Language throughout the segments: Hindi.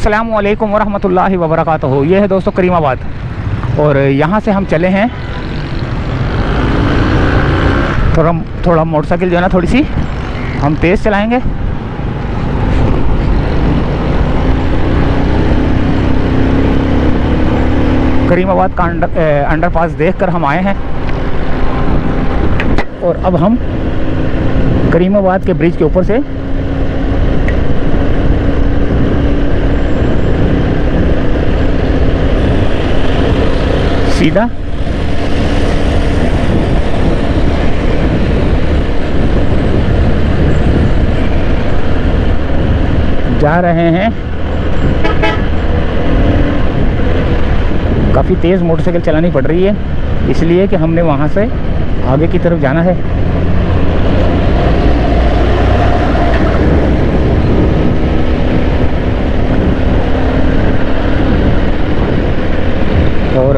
अस्सलामु अलैकुम वरहमतुल्लाहि वबरकातुहू। ये है दोस्तों करीमाबाद, और यहाँ से हम चले हैं थोड़ा मोटरसाइकिल जो है ना थोड़ी सी हम तेज़ चलाएंगे। करीमाबाद का अंडरपास देखकर हम आए हैं, और अब हम करीमाबाद के ब्रिज के ऊपर से सीधा जा रहे हैं। काफ़ी तेज़ मोटरसाइकिल चलानी पड़ रही है, इसलिए कि हमने वहाँ से आगे की तरफ जाना है। और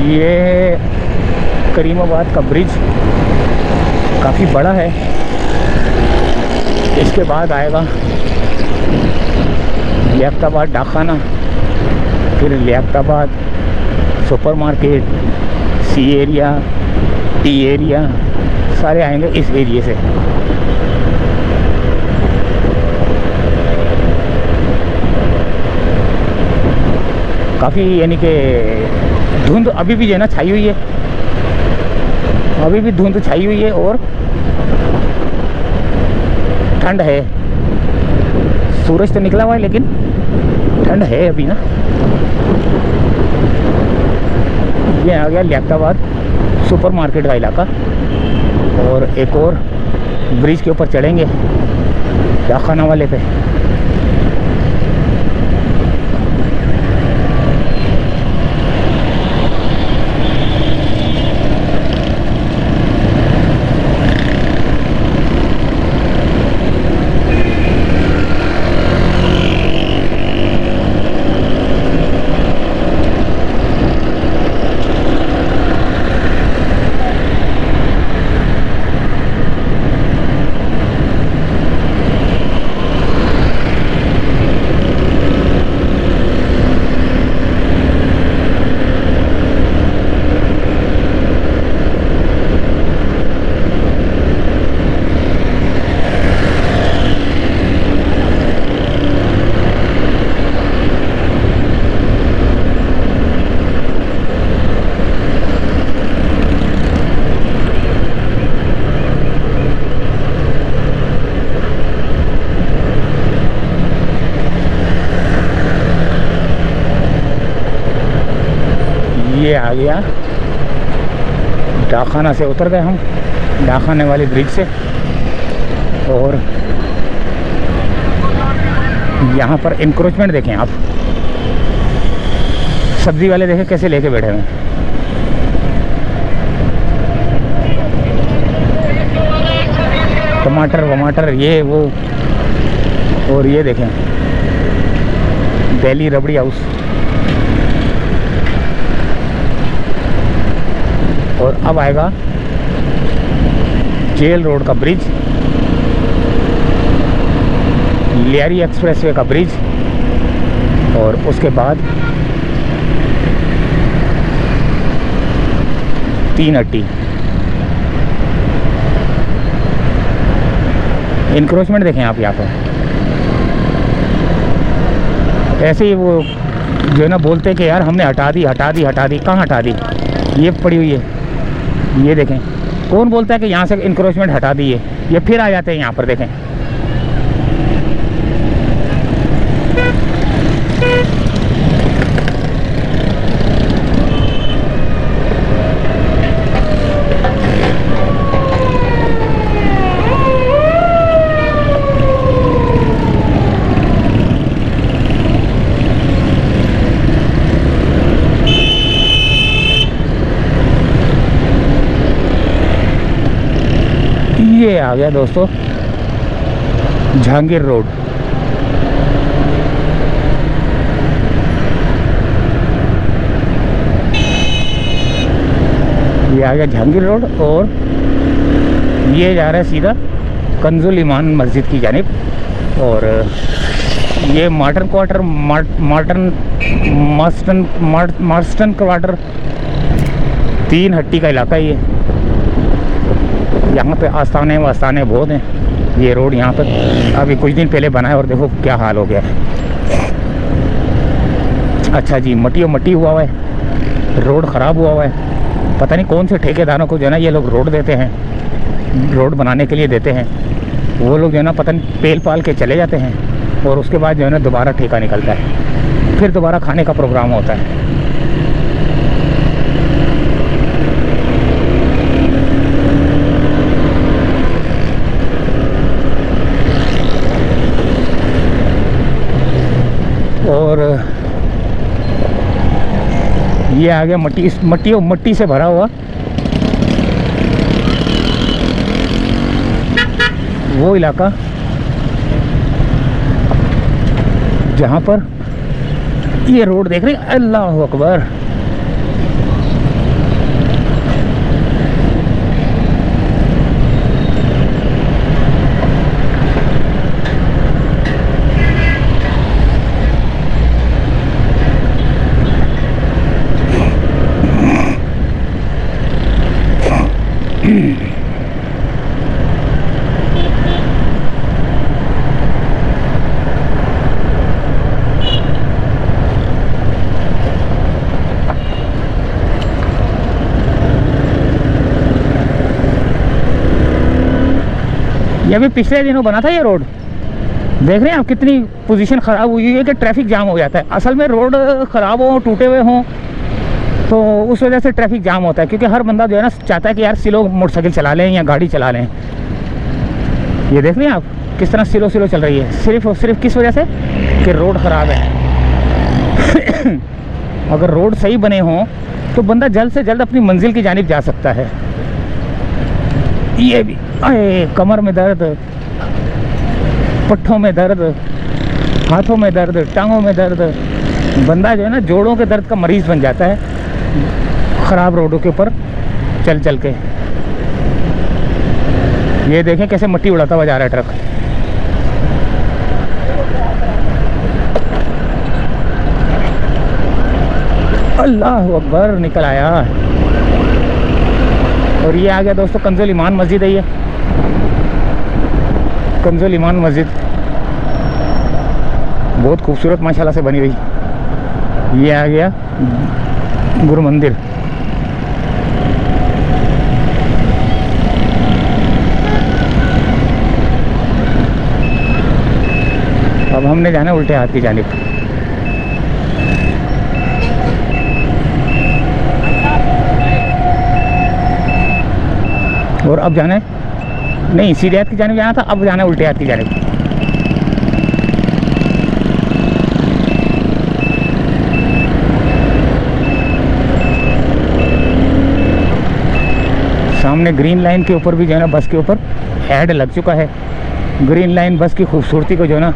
ये करीमाबाद का ब्रिज काफ़ी बड़ा है। इसके बाद आएगा लियाकताबाद डाकखाना, फिर लियाकताबाद सुपरमार्केट, सी एरिया, टी एरिया, सारे आएंगे इस एरिए से। काफ़ी यानी कि धुंध अभी भी जो है ना छाई हुई है, अभी भी धुंध छाई हुई है और ठंड है। सूरज तो निकला हुआ है लेकिन ठंड है अभी ना। ये आ गया लियाकताबाद सुपरमार्केट का इलाका, और एक और ब्रिज के ऊपर चढ़ेंगे डाकखाना वाले पे। ये आ गया डाकखाना से, उतर गए हम डाकखाने वाली ब्रिज से। और यहाँ पर इंक्रोचमेंट देखें आप, सब्जी वाले देखें कैसे लेके बैठे हुए हैं। टमाटर वमाटर ये वो, और ये देखें दिल्ली रबड़ी हाउस। और अब आएगा जेल रोड का ब्रिज, लियारी एक्सप्रेसवे का ब्रिज, और उसके बाद 3 अट्टी। इंक्रोचमेंट देखें आप यहाँ पर। ऐसे ही वो जो है ना बोलते कि यार हमने हटा दी हटा दी हटा दी, कहाँ हटा दी, ये पड़ी हुई है। ये देखें कौन बोलता है कि यहाँ से इंक्रोचमेंट हटा दी है, ये फिर आ जाते हैं यहाँ पर। देखें ये आ गया दोस्तों जहांगीर रोड। ये आ गया जहांगीर रोड और ये जा रहा है सीधा कंजुल ईमान मस्जिद की जानिब। और ये मार्टन क्वार्टर मार्स्टन क्वार्टर 3 हट्टी का इलाका ही है। यहाँ पे आस्थाने वास्थाने बहुत हैं। ये रोड यहाँ पर अभी कुछ दिन पहले बना है और देखो क्या हाल हो गया है। अच्छा जी, मट्टी हुआ है, रोड ख़राब हुआ है। पता नहीं कौन से ठेकेदारों को जो है ना ये लोग रोड देते हैं, रोड बनाने के लिए देते हैं। वो लोग जो है ना पता नहीं पेल पाल के चले जाते हैं और उसके बाद जो है ना दोबारा ठेका निकलता है, फिर दोबारा खाने का प्रोग्राम होता है। और ये आ गया मट्टी से भरा हुआ वो इलाका जहाँ पर ये रोड देख रहे हैं। अल्लाह अकबर, ये अभी पिछले दिनों बना था ये रोड। देख रहे हैं आप कितनी पोजीशन ख़राब हुई है कि ट्रैफिक जाम हो जाता है। असल में रोड ख़राब हो, टूटे हुए हों तो उस वजह से ट्रैफिक जाम होता है, क्योंकि हर बंदा जो है ना चाहता है कि यार स्लो मोटरसाइकिल चला लें या गाड़ी चला लें। ये देख रहे हैं आप किस तरह स्लो चल रही है, सिर्फ और सिर्फ किस वजह से कि रोड ख़राब है। अगर रोड सही बने हों तो बंदा जल्द से जल्द अपनी मंजिल की जानिब जा सकता है। ये भी कमर में दर्द, पट्ठों में दर्द, हाथों में दर्द, टांगों में दर्द, बंदा जो है ना जोड़ों के दर्द का मरीज़ बन जाता है ख़राब रोडों के ऊपर चल के। ये देखें कैसे मट्टी उड़ाता हुआ जा रहा है ट्रक। अल्लाह अकबर, निकल आया। और ये आ गया दोस्तों कंजुल ईमान मस्जिद है। ये कंजुल ईमान मस्जिद बहुत खूबसूरत माशाल्लाह से बनी हुई। ये आ गया गुरु मंदिर। अब हमने जाना उल्टे हाथ की जानिब। और अब जाना है नहीं, सीधे हाथ की जानिब जाना था, अब जाना है उल्टे हाथ की जानिब। सामने ग्रीन लाइन के ऊपर भी जो है ना बस के ऊपर ऐड लग चुका है। ग्रीन लाइन बस की खूबसूरती को जो है ना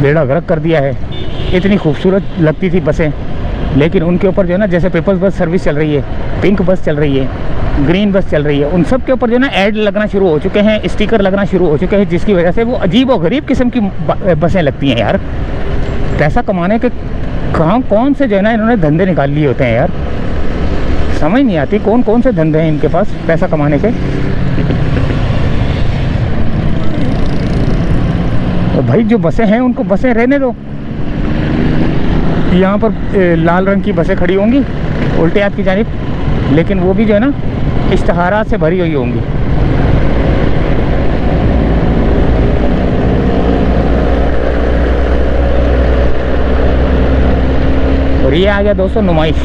बेड़ा गर्क कर दिया है। इतनी खूबसूरत लगती थी बसें, लेकिन उनके ऊपर जो है ना जैसे पीपल्स बस सर्विस चल रही है, पिंक बस चल रही है, ग्रीन बस चल रही है, उन सब के ऊपर जो है ना ऐड लगना शुरू हो चुके हैं, स्टिकर लगना शुरू हो चुके हैं, जिसकी वजह से वो अजीब और गरीब किस्म की बसें लगती हैं यार। पैसा कमाने के कहाँ कौन से जो है ना इन्होंने धंधे निकाल लिए होते हैं यार, समझ नहीं आती कौन कौन से धंधे हैं इनके पास पैसा कमाने के। और भाई जो बसें हैं उनको बसें रहने दो। यहाँ पर लाल रंग की बसें खड़ी होंगी उल्टे हाथ की जानिब, लेकिन वो भी जो है ना इश्तहारात से भरी हुई होंगी। और ये आ गया दोस्तों नुमाइश।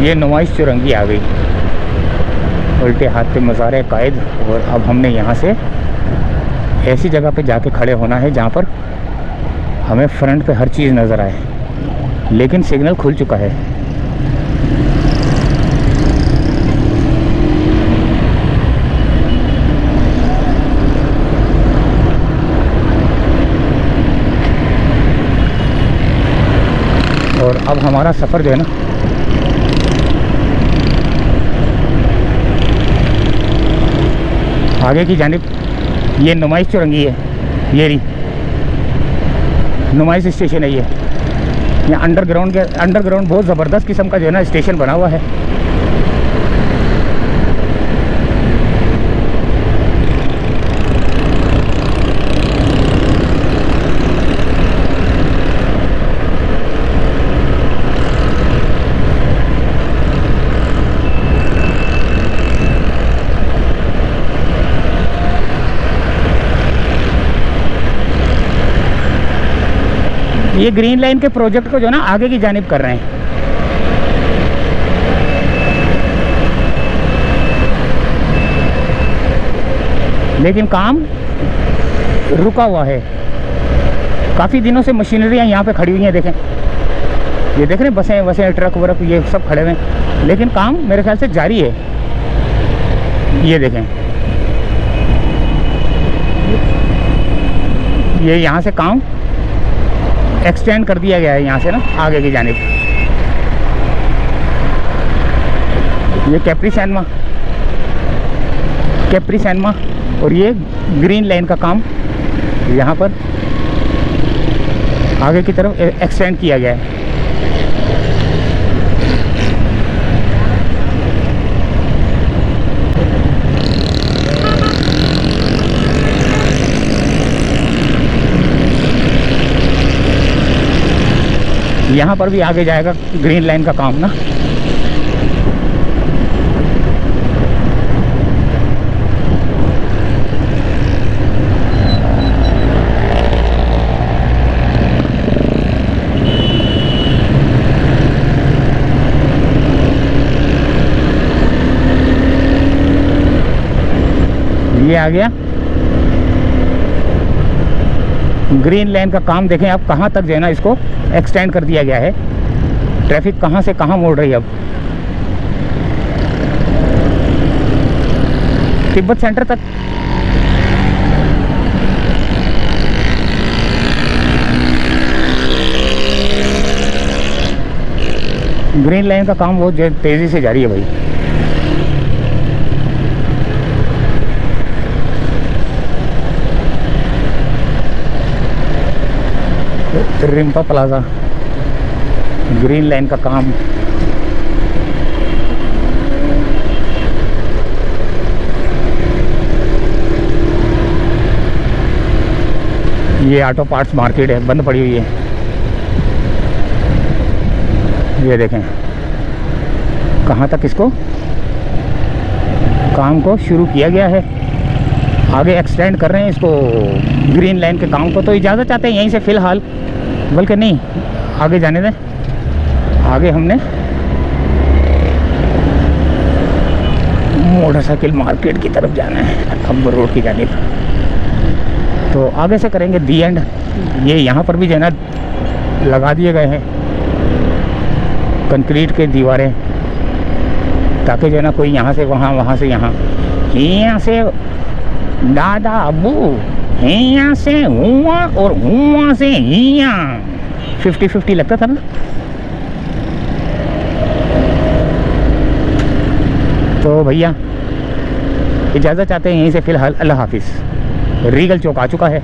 ये नुमाइश चुरंगी आ गई, उल्टे हाथ पे मज़ार कायद। और अब हमने यहाँ से ऐसी जगह पे जाके खड़े होना है जहाँ पर हमें फ्रंट पे हर चीज़ नज़र आए, लेकिन सिग्नल खुल चुका है। और अब हमारा सफ़र जो है ना आगे की जानिब, ये नुमाइश चुरंगी है, ये रही नुमाइश स्टेशन है ये। यहाँ अंडरग्राउंड बहुत ज़बरदस्त किस्म का जो है ना स्टेशन बना हुआ है। ये ग्रीन लाइन के प्रोजेक्ट को जो ना आगे की जानिब कर रहे हैं। लेकिन काम रुका हुआ है। काफ़ी दिनों से मशीनरियाँ यहाँ पे खड़ी हुई हैं। देखें, ये देख रहे हैं, बसें ट्रक वर्क ये सब खड़े हुए हैं, लेकिन काम मेरे ख्याल से जारी है। ये देखें, ये यहाँ से काम एक्सटेंड कर दिया गया है, यहाँ से ना आगे की जानिब। ये कैप्री सैनमा और ये ग्रीन लाइन का काम यहाँ पर आगे की तरफ एक्सटेंड किया गया है। यहाँ पर भी आगे जाएगा ग्रीन लाइन का काम ना। ये आ गया ग्रीन लाइन का काम। देखें आप कहाँ तक जो है ना इसको एक्सटेंड कर दिया गया है। ट्रैफिक कहाँ से कहाँ मोड़ रही है अब, तिब्बत सेंटर तक। ग्रीन लाइन का काम बहुत तेज़ी से जारी है भाई। रिम्पा प्लाजा, ग्रीन लाइन का काम। ये ऑटो पार्ट्स मार्केट है, बंद पड़ी हुई है। ये देखें कहाँ तक इसको काम को शुरू किया गया है। आगे एक्सटेंड कर रहे हैं इसको ग्रीन लाइन के काम को। तो इजाज़त चाहते हैं यहीं से फ़िलहाल, बल्कि नहीं आगे जाने दें। आगे हमने मोटरसाइकिल मार्केट की तरफ जाना है, अब रोड की जानिब। तो आगे से करेंगे दी एंड। ये यहाँ पर भी जो है ना लगा दिए गए हैं कंक्रीट के दीवारें, ताकि जो है ना कोई यहाँ से वहाँ, वहाँ से यहाँ, यहाँ से दादा अबू, यहाँ से हुआ और हुआ से यहाँ 50-50 लगता था ना। तो भैया इजाज़त चाहते हैं यहीं से फ़िलहाल। अल्लाह हाफिज़। रीगल चौक आ चुका है।